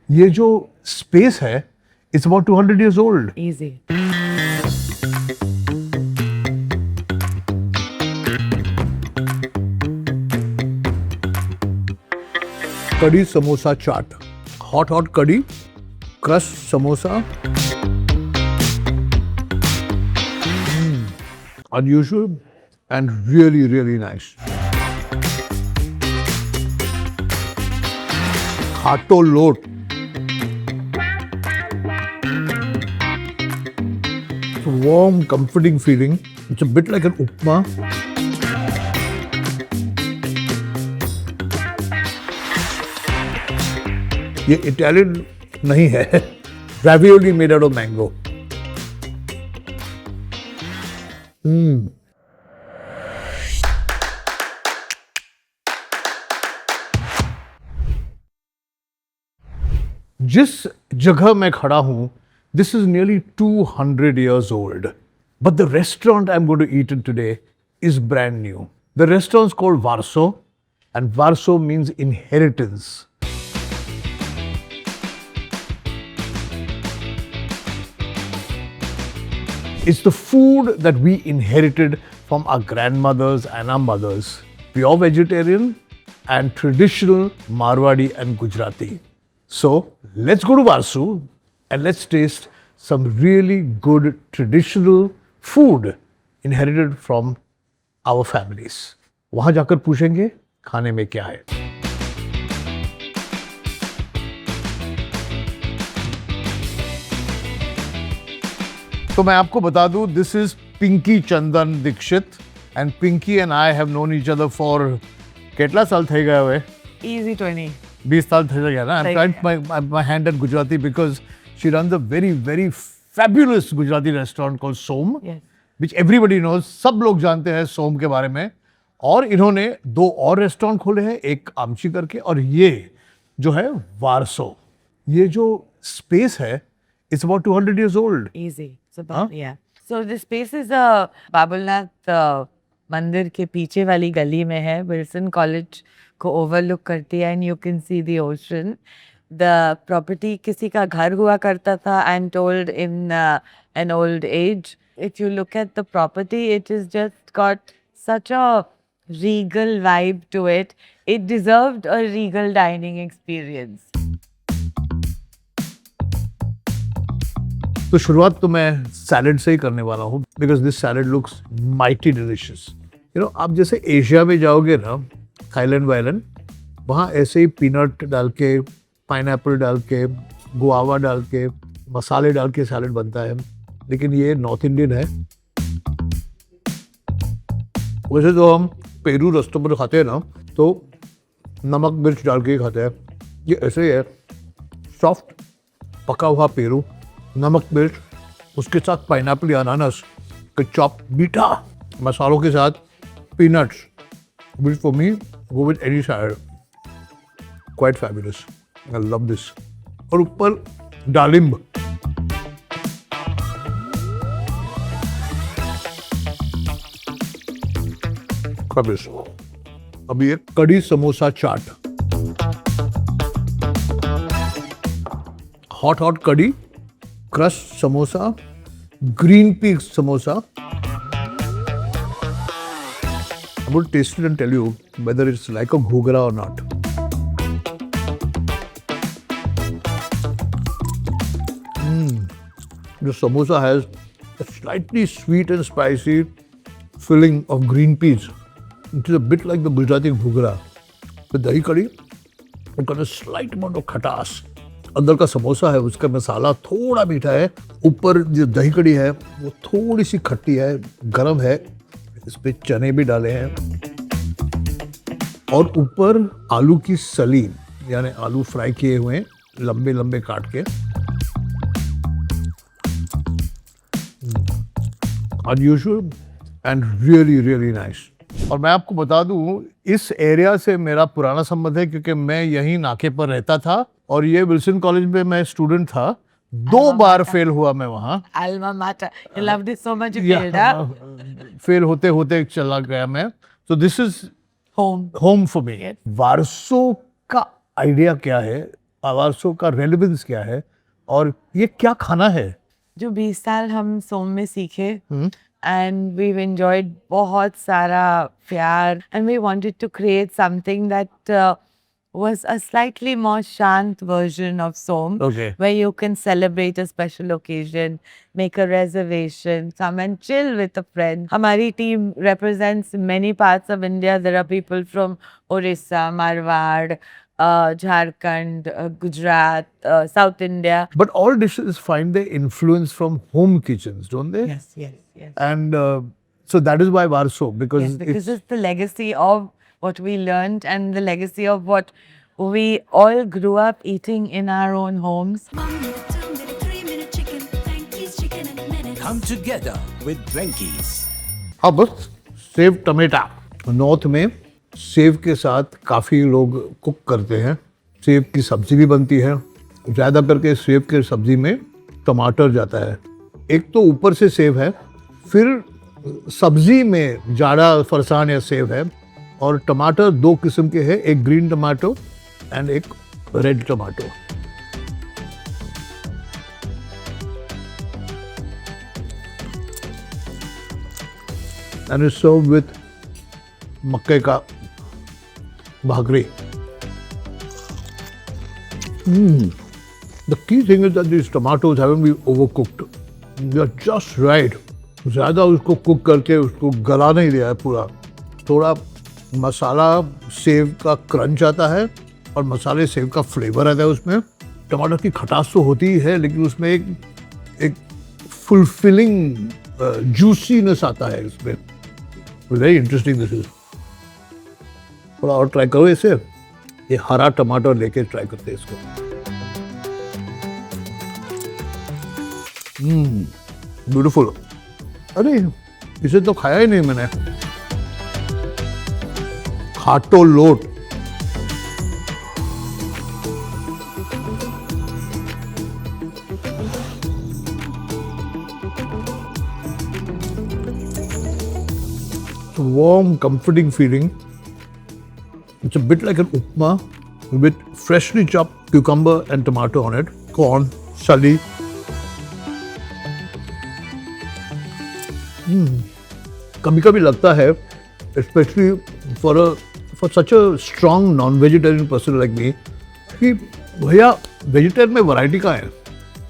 ये जो स्पेस है, it's about 200 years old. Easy. Kadhi samosa chaat, hot kadhi, crust samosa, unusual and really nice. Khato lot, it's a warm, comforting feeling. It's a bit like an upma. ये Italian नहीं है, ravioli made out of mango. जिस जगह मैं खड़ा हूं, this is nearly 200 years old. But the restaurant I'm going to eat in today is brand new. The restaurant's called Varso, and Varso means inheritance. It's the food that we inherited from our grandmothers and our mothers. Pure vegetarian and traditional Marwadi and Gujarati. So let's go to Varso and let's taste some really good traditional food inherited from our families. वहां जाकर पूछेंगे खाने में क्या है. तो मैं आपको बता दूं, this is Pinky Chandan Dikshit and Pinky and I have known each other for કેટલા સાલ થઈ ગયા હવે? Easy 20. 20 साल થઈ ગયા ના. I'm trying my hand at Gujarati because she runs a very fabulous Gujarati restaurant called Som, Yes. which everybody knows. सब लोग जानते हैं सोम के बारे में. और इन्होंने 2 और रेस्टोरेंट खोले हैं, एक आमची करके और ये जो है वारसो. ये जो स्पेस है, it's about 200 years old. Easy. It's about, yeah. So this space is a Babulnath मंदिर के पीछे वाली गली में है. विल्सन कॉलेज को ओवरलुक करती है and you can see the ocean. The property किसी का घर हुआ करता था and told in an old age. If you look at the property, it is just got such a regal vibe to it. It deserved a regal dining experience. तो शुरुआत तो मैं सैलड से ही करने वाला हूँ because this salad looks mighty delicious. You know, आप जैसे एशिया में जाओगे ना, थाईलैंड वाईलैंड, वहाँ ऐसे ही पीनट डाल के, पाइनएप्पल डाल के, गुआवा डाल के, मसाले डाल के सैलड बनता है. लेकिन ये नॉर्थ इंडियन है. वैसे तो हम पेरू रेस्टोरेंट पर खाते हैं ना, तो नमक मिर्च डाल के ही खाते हैं. ये ऐसे ही है, सॉफ्ट पका हुआ पेरू, नमक मिर्च, उसके साथ पाइनएप्पल या अनानास के चॉप, मीठा मसालों के साथ peanuts, which for me go with any salad. Quite fabulous. I love this. और ऊपर दालिम्ब. Fabulous. अभी एक कड़ी समोसा चाट. हॉट कड़ी, crust samosa, green peas samosa. I will taste it and tell you whether it's like a ghugara or not. The samosa has a slightly sweet and spicy filling of green peas. It is a bit like the Gujarati ghugara. The dahi kadi, it got a slight amount of खटास. अंदर का समोसा है, उसका मसाला थोड़ा मीठा है. ऊपर जो दही कड़ी है वो थोड़ी सी खट्टी है, गरम है. इस पे चने भी डाले हैं और ऊपर आलू की सलीम, यानी आलू फ्राई किए हुए लंबे लंबे काट के. Unusual and really nice. और मैं आपको बता दूं, इस एरिया से मेरा पुराना संबंध है क्योंकि मैं यहीं नाके पर रहता था और ये विल्सन कॉलेज में मैं स्टूडेंट था. 2 बार फेल हुआ मैं वहाँ. Alma mater. You loved it so much you failed, huh? Fail होते होते चला गया मैं. So this is Home. home for me. वारसो का आइडिया क्या है? वारसो का रेलेवेंस क्या है और ये क्या खाना है? जो 20 साल हम सोम में सीखे and we've enjoyed बहुत सारा प्यार and we wanted to create something that was a slightly more shant version of Som, Okay. where you can celebrate a special occasion, make a reservation, come and chill with a friend. Hamari team represents many parts of India. There are people from Orissa, Marwar, Jharkhand, Gujarat, South India. But all dishes find their influence from home kitchens, don't they? Yes, yes, yes. And so that is why Warsaw, because, Yes, because it's the legacy of what we learned and the legacy of what we all grew up eating in our own homes. 1 minute, 2 minute, 3 minute chicken. Frankie's chicken in a minute. Come together with Drenkies. अब save टमेटा। North में save के साथ काफ़ी लोग cook करते हैं। Save की सब्जी भी बनती है। ज़्यादा करके सेव के सब्जी में टमाटर जाता है। एक तो ऊपर से सेव है, फिर सब्जी में जाड़ा फरसान या सेव है, और टमाटर दो किस्म के हैं, एक ग्रीन टमाटो एंड एक red tomato. And it's served with मक्के का भाकरी। The key thing is that these tomatoes haven't been overcooked. They are just right. ज़्यादा उसको कुक करके उसको गला नहीं दिया है पूरा। थोड़ा मसाला सेव का क्रंच आता है और मसाले सेव का फ्लेवर आता है उसमें। टमाटर की खटास तो होती ही है, लेकिन उसमें एक फुलफिलिंग जूसीनेस आता है इसमें। Very interesting this is. थोड़ा और ट्राई करो इसे। ये हरा टमाटर लेके ट्राई करते हैं इसको। ब्यूटीफुल। अरे इसे तो खाया ही नहीं मैंने। खाटो लोट। Warm, comforting feeling. It's a bit like an upma with freshly chopped cucumber and tomato on it, corn, chili. कभी कभी लगता है, especially for such a strong non-vegetarian person like me, कि भैया वेजिटेरियन में वैरायटी कहाँ है?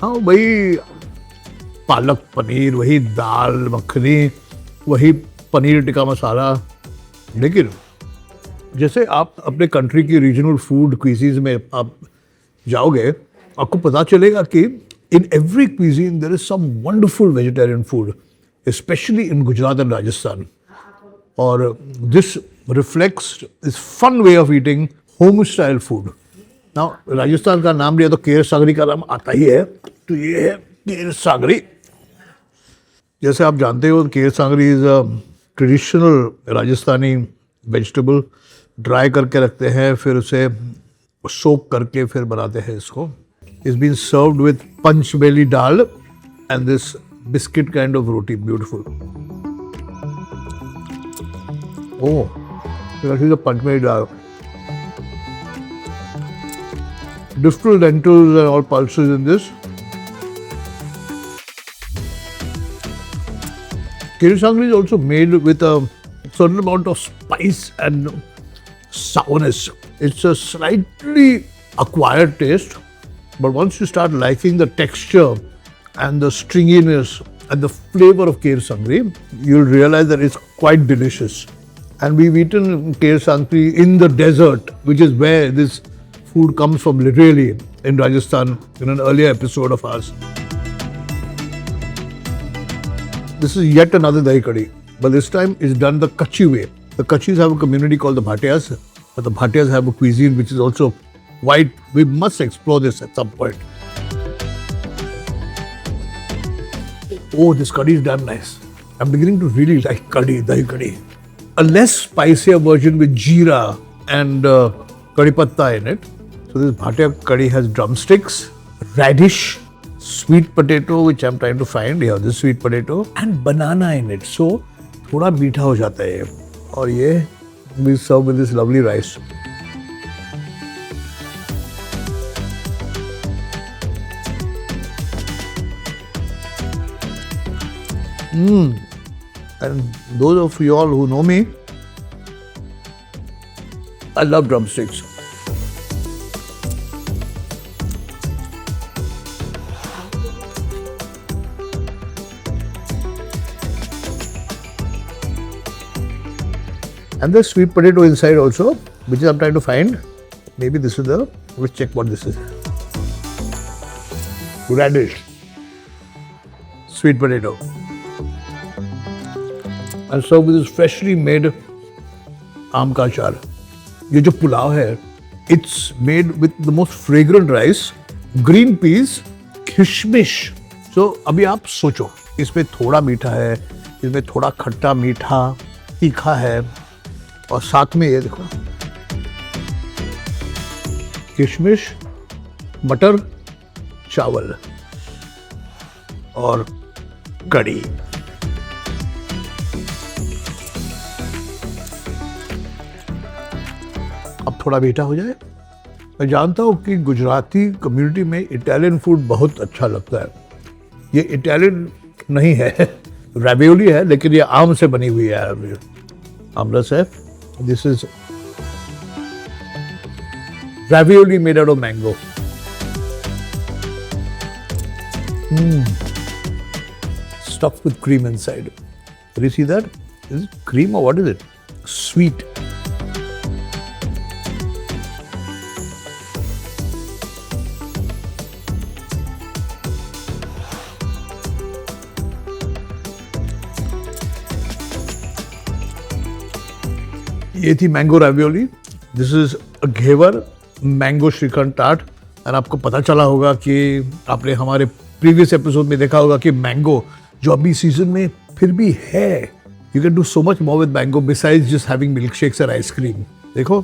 हाँ, वही पालक पनीर, वही दाल मखनी, वही पनीर टिक्का मसाला। लेकिन जैसे आप अपने कंट्री की रीजनल फूड क्विजीज में आप जाओगे, आपको पता चलेगा कि in every cuisine there is some wonderful vegetarian food, specially in Gujarat and Rajasthan. और this reflects this fun way of eating home style food. Now Rajasthan का नाम लिया तो केर सागरी का नाम आता ही है, तो ये है केर सागरी। जैसे आप जानते हो, केर सागरी is a traditional Rajasthani vegetable. Dry करके रखते हैं, फिर उसे सोक करके फिर बनाते हैं इसको। It's been served with panchmeli dal and this biscuit kind of roti. Beautiful. Oh, this is a panchmeli dal. Different lentils and all pulses in this. Kiri sangri is also made with a certain amount of spice and sourness. It's a slightly acquired taste, but once you start liking the texture and the stringiness and the flavor of Kir Sangri, you'll realize that it's quite delicious. And we've eaten Kir Sangri in the desert, which is where this food comes from literally in Rajasthan in an earlier episode of ours. This is yet another dahi kadi, but this time it's done the Kachi way. The Kachis have a community called the Bhatiyas, but the Bhatiyas have a cuisine which is also quite, we must explore this at some point. Oh, this curry is damn nice. I'm beginning to really like curry, dahi curry. A less spicier version with jeera and curry patta in it. So this bhatia curry has drumsticks, radish, sweet potato, which I'm trying to find. Yeah, this sweet potato and banana in it. So थोड़ा मीठा हो जाता है ये. और ये we serve with this lovely rice. And those of you all who know me, I love drumsticks. And the sweet potato inside also, which I'm trying to find. Maybe this is the, let's check what this is. Radish, sweet potato. And served with this freshly made आम का अचार. ये जो पुलाव है, it's made with the most fragrant rice, green peas, किशमिश. So अभी आप सोचो, इसमें थोड़ा मीठा है, इसमें थोड़ा खट्टा मीठा तीखा है, और साथ में ये देखो किशमिश, मटर, चावल और कड़ी. अब थोड़ा मीठा हो जाए. मैं जानता हूँ कि गुजराती कम्युनिटी में इटालियन फूड बहुत अच्छा लगता है. ये इटालियन नहीं है, रैवियोली है, लेकिन ये आम से बनी हुई है. आमरस है. This is ravioli made out of mango. Stuffed with cream inside. Do you see that? Is it cream or what is it? Sweet. ये थी mango ravioli. This is a ghevar mango shrikhand tart. और आपको पता चला होगा कि आपने हमारे प्रीवियस एपिसोड में देखा होगा कि मैंगो जो अभी सीजन में फिर भी है, you can do so much more with mango besides just having milk shakes और आइसक्रीम. देखो,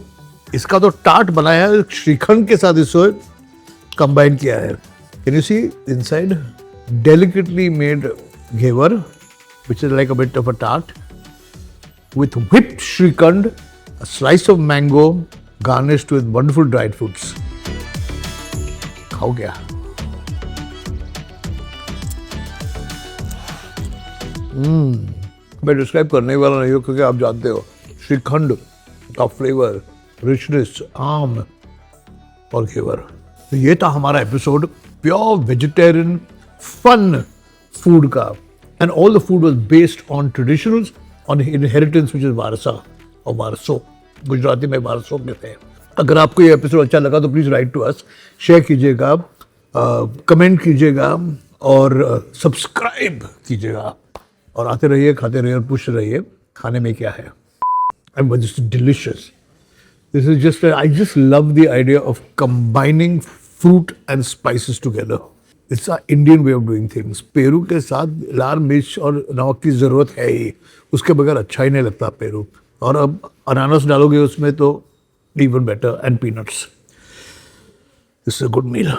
इसका तो टार्ट बनाया है, श्रीखंड के साथ इसको कंबाइन किया है. Can you see inside delicately made ghevar which is like a bit of a tart with whipped shrikhand, a slice of mango garnished with wonderful dried fruits. खाओ क्या? मैं डिस्क्राइब करने वाला नहीं हूँ क्योंकि आप जानते हो श्रीखंड का फ्लेवर, रिचनेस, आम और घेवर. तो ये था हमारा episode pure vegetarian fun food का. And all the food was based on traditionals, on inheritance which is वारसा और वारसो. गुजराती में वारसो कहते हैं. अगर आपको ये एपिसोड अच्छा लगा तो please write to us, share कीजिएगा, कमेंट कीजिएगा और सब्सक्राइब कीजिएगा. और आते रहिए, खाते रहिए और पूछ रहिए खाने में क्या है. And this is delicious. This is just, I just love the idea of combining fruit and spices together. It's a Indian way of doing things. Peru के साथ लाल मिर्च और नमक की ज़रूरत है ही, उसके बगैर अच्छा ही नहीं लगता पेरू. और अब अनानास डालोगे उसमें तो even better, and peanuts. This is a good meal.